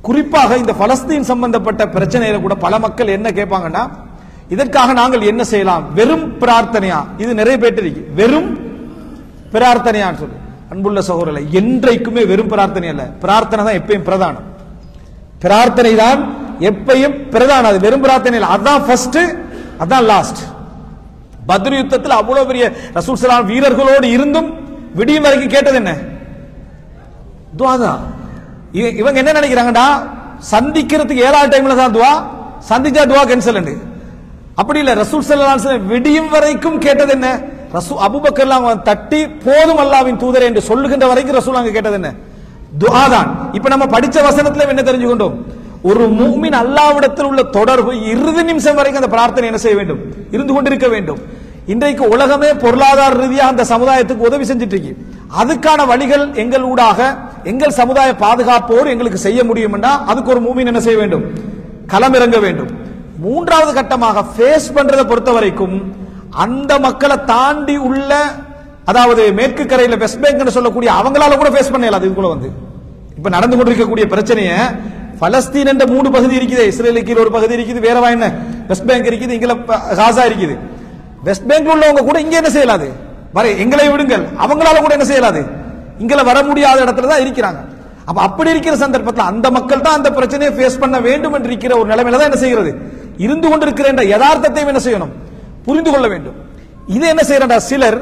குறிப்பாக இந்த பலஸ்தீன் சம்பந்தப்பட்ட பிரச்சனையில கூட பல மக்கள் என்ன கேட்பாங்கன்னா, இதற்காக நாங்கள் என்ன செய்யலாம்? வெறும் பிரார்த்தனையா? இது நிறைய பேர் இருக்கு. வெறும் பிரார்த்தனையான்னு சொல்லு. அன்புள்ள சகோதரர்களே, என்றைக்குமே வெறும் பிரார்த்தனை அல்ல. பிரார்த்தனை தான் எப்பயும் பிரதானம். பிரார்த்தனை தான் எப்பயும் பிரதானம். அது வெறும் பிரார்த்தனை இல்லை. அதான் ஃபர்ஸ்ட், அதான் லாஸ்ட். பத்ர் யுத்தத்தில் அவ்வளவு பெரிய ரசூல் ஸல்லல்லாஹு அலைஹி வீரர்களோடு இருந்தும் விடியும் வரைக்கும் கேட்டது என்ன? துஆ தான். இவங்க என்ன நினைக்கிறாங்கடா, சந்திக்கிறதுக்கு 7 டைம்ல தான் துஆ, சந்திச்சா துஆ கேன்சல். அப்படி இல்ல. ரசூல் ஸல்லல்லாஹு அலைஹி வஸல்லம் விடியும் வரைக்கும் கேட்டது என்ன? அபூபக்கர்லாம் தட்டி போதும் அல்லாஹ்வின் தூதரே என்று சொல்லுகின்ற வரைக்கும் ரசூல் அங்க கேட்டது என்ன? துஆ தான். இப்ப நம்ம படிச்ச வசனத்துல என்ன தெரிஞ்சுக்கொண்டோம்? ஒரு முஃமின் அல்லாஹ்விடத்தில் உள்ள தொடர்பு இறுதி நிமிஷம் வரைக்கும் அந்த பிரார்த்தனை என்ன செய்ய வேண்டும்? இருந்து கொண்டிருக்க வேண்டும். இன்றைக்கு உலகமே பொருளாதார ரீதியாக அந்த சமுதாயத்துக்கு உதவி செஞ்சிட்டு இருக்கு. அதுக்கான வழிகள் எங்கள் ஊடாக எங்கள் சமுதாய பாதுகாப்போடு எங்களுக்கு செய்ய முடியும் என்றால் அதுக்கு ஒரு முஃமின் என்ன செய்ய வேண்டும்? களமிறங்க வேண்டும். மூன்றாவது கட்டமாக ஃபேஸ் பண்றதை பொறுத்த வரைக்கும் அந்த மக்களை தாண்டி உள்ள, அதாவது மேற்கு கரையில வெஸ்ட் பேங்க் சொல்லக்கூடிய அவங்களால கூட ஃபேஸ் பண்ணல. அது இதுக்குள்ள இப்ப நடந்து கொண்டிருக்கக்கூடிய பிரச்சனைய பலஸ்தீன் என்ற 3 பகுதி இருக்குது. இஸ்ரேலுக்கு ஒரு பகுதி இருக்குது, வேற என்ன வெஸ்ட் பேங்க் இருக்குது, இங்க காசா இருக்குது. வெஸ்ட் பேங்க்ல உள்ளவங்க கூட இங்க என்ன செய்யலாது? வர எங்களை விடுங்கள், அவங்களால கூட என்ன செய்யலாது? இங்கல வர முடியாத இடத்துல தான் இருக்கிறாங்க. அப்ப அப்படி இருக்கிற சந்தர்ப்பத்தில் அந்த மக்கள் தான் அந்த பிரச்சனையை ஃபேஸ் பண்ண வேண்டும் என்று இருக்கிற ஒரு நிலைமையில தான் என்ன செய்கிறது? இருந்து கொண்டிருக்கிற என்ற யதார்த்தத்தை என்ன செய்யணும்? புரிந்து கொள்ள வேண்டும். இது என்ன செய்யறா சிலர்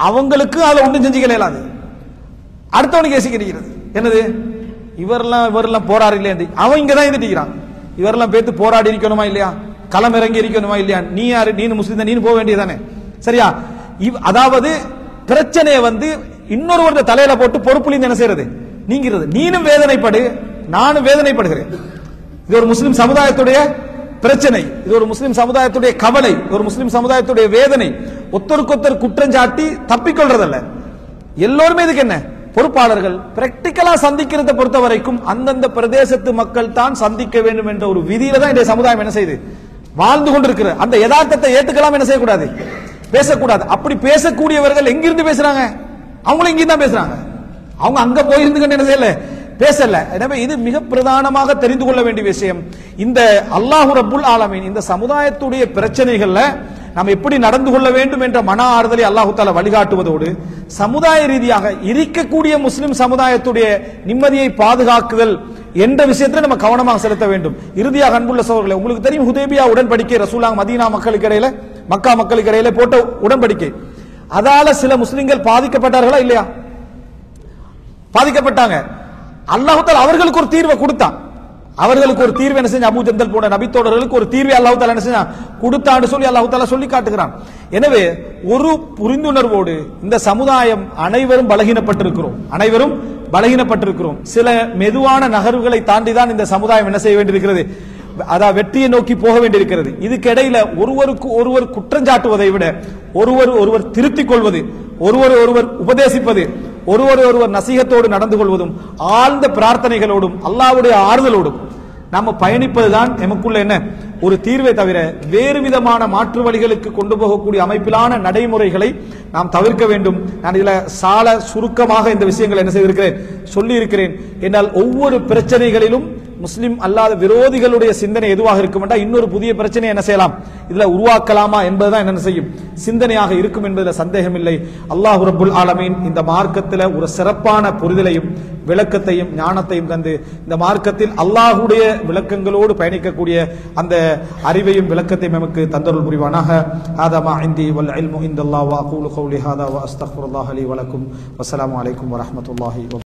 அவங்களுக்கு அதை ஒன்றும் செஞ்சுக்க இயலாது, அடுத்தவனுக்கு யோசிக்கிறது என்னது, இவரெல்லாம் போராடி இல்லையா, அவன் இங்க தான் இருந்துக்கிறான், இவரெல்லாம் பேத்து போராடி இருக்கணுமா இல்லையா, களம் இறங்கி இருக்கணுமா இல்லையா, நீ யாரு, நீ முஸ்லிம் தான், நீ போக வேண்டியதானே, சரியா? அதாவது பிரச்சனையை இன்னொருவருடைய தலையில போட்டு பொறுப்புல என்ன செய்யறது? நீங்கிறது. நீனும் வேதனைப்படு, நானும் வேதனைப்படுகிறேன். இது ஒரு முஸ்லிம் சமுதாயத்துடைய பிரச்சனை, இது ஒரு முஸ்லிம் சமுதாயத்துடைய கவலை, ஒரு முஸ்லிம் சமுதாயத்துடைய வேதனை. ஒருத்தருக்கொத்தர் குற்றஞ்சாட்டி தப்பிக்கொள்றதல்ல. எல்லோருமே இதுக்கு என்ன பொறுப்பாளர்கள். பிராக்டிகலா சந்திக்கிறத பொறுத்த வரைக்கும் அந்தந்த பிரதேசத்து மக்கள் தான் சந்திக்க வேண்டும் என்ற ஒரு விதியில தான் இந்த சமுதாயம் என்ன செய்யுது? வாழ்ந்து கொண்டிருக்கிற அந்த யதார்த்தத்தை ஏத்துக்கலாம் என்ன செய்யக்கூடாது? பேசக்கூடாது. அப்படி பேசக்கூடியவர்கள் எங்கிருந்து பேசுறாங்க? அவங்களும் இங்கிருந்து தான் பேசுறாங்க. அவங்க அங்க போயிருந்து என்ன செய்யல, பேசல. எனவே இது மிக பிரதானமாக தெரிந்து கொள்ள வேண்டிய விஷயம். இந்த அல்லாஹு ரப்புல் ஆலமீன் இந்த சமுதாயத்துடைய பிரச்சனைகள்ல நாம் எப்படி நடந்து கொள்ள வேண்டும் என்ற மன ஆறுதலை அல்லாஹு தஆலா வழிகாட்டுவதோடு சமுதாய ரீதியாக இருக்கக்கூடிய முஸ்லிம் சமுதாயத்துடைய நிம்மதியை பாதுகாக்குதல் என்ற விஷயத்தில் நம்ம கவனமாக செலுத்த வேண்டும். இறுதியாக அன்புள்ள சகோதரர்களே, உங்களுக்கு தெரியும் ஹுதைபியா உடன்படிக்கை ரசூலுல்லாஹ் மதீனா மக்களுக்கு இடையில, மக்கா மக்களுக்கு இடையில போட்ட உடன்படிக்கை. அதால சில முஸ்லிம்கள் பாதிக்கப்பட்டார்களா இல்லையா? பாதிக்கப்பட்டாங்க. அல்லாஹ் தஆலா அவர்களுக்கு ஒரு தீர்வை கொடுத்தான். அவர்களுக்கு ஒரு தீர்வு என்ன செஞ்ச, அபூ ஜந்தல் போன்ற நபித்தோழர்களுக்கு ஒரு தீர்வை அல்லாஹ் தஆலா என்ன செஞ்சான்? கொடுத்தான்னு சொல்லி அல்லாஹ் தஆலா சொல்லி காட்டுகிறான். எனவே ஒரு புரிந்துணர்வோடு இந்த சமுதாயம் அனைவரும் பலகீனப்பட்டிருக்கிறோம், அனைவரும் பலகீனப்பட்டிருக்கிறோம். சில மெதுவான நகர்வுகளை தாண்டி தான் இந்த சமுதாயம் என்ன செய்ய வேண்டியிருக்கிறது? அதாவது வெற்றியை நோக்கி போக வேண்டியிருக்கிறது. இதுக்கு இடையில ஒருவருக்கு ஒருவர் குற்றஞ்சாட்டுவதை விட ஒருவர் திருத்திக் கொள்வது, ஒருவர் உபதேசிப்பது, ஒருவர் நசீகத்தோடு நடந்து கொள்வதும் ஆழ்ந்த பிரார்த்தனைகளோடும் அல்லாஹ்வுடைய ஆறுதலோடும் நாம பயணிப்பதுதான் எமக்குள்ள என்ன ஒரு தீர்வை தவிர வேறு விதமான மாற்று வழிகளுக்கு கொண்டு போகக்கூடிய அமைப்பிலான நடைமுறைகளை நாம் தவிர்க்க வேண்டும். நான் இதுல சால சுருக்கமாக இந்த விஷயங்களை என்ன செய்திருக்கிறேன், சொல்லி இருக்கிறேன். என்னால் ஒவ்வொரு பிரச்சனைகளிலும் முஸ்லிம் அல்லாத விரோதிகளுடைய சிந்தனை எதுவாக இருக்கும் என்றால் இன்னொரு புதிய பிரச்சனை என்ன செய்யலாம், இதுல உருவாக்கலாமா என்பதுதான் என்ன செய்யும், சிந்தனையாக இருக்கும் என்பதில் சந்தேகம் இல்லை. அல்லாஹ் ரப்புல் ஆலமீன் இந்த மார்க்கத்தில் ஒரு சிறப்பான புரிதலையும் விளக்கத்தையும் ஞானத்தையும் தந்து இந்த மார்க்கத்தில் அல்லாஹ்வுடைய விளக்கங்களோடு பயணிக்கக்கூடிய அந்த அறிவையும் விளக்கத்தையும் நமக்கு தந்தருள் புரிவானாக. ஹாதா மா இன்தி வல் இல்மு இன்தல்லாஹ் வ அகூலு கௌலி ஹாதா வ அஸ்தக்ஃபிருல்லாஹ லி வ லக்கும். வஸ்ஸலாமு அலைக்கும் வ ரஹ்மத்துல்லாஹி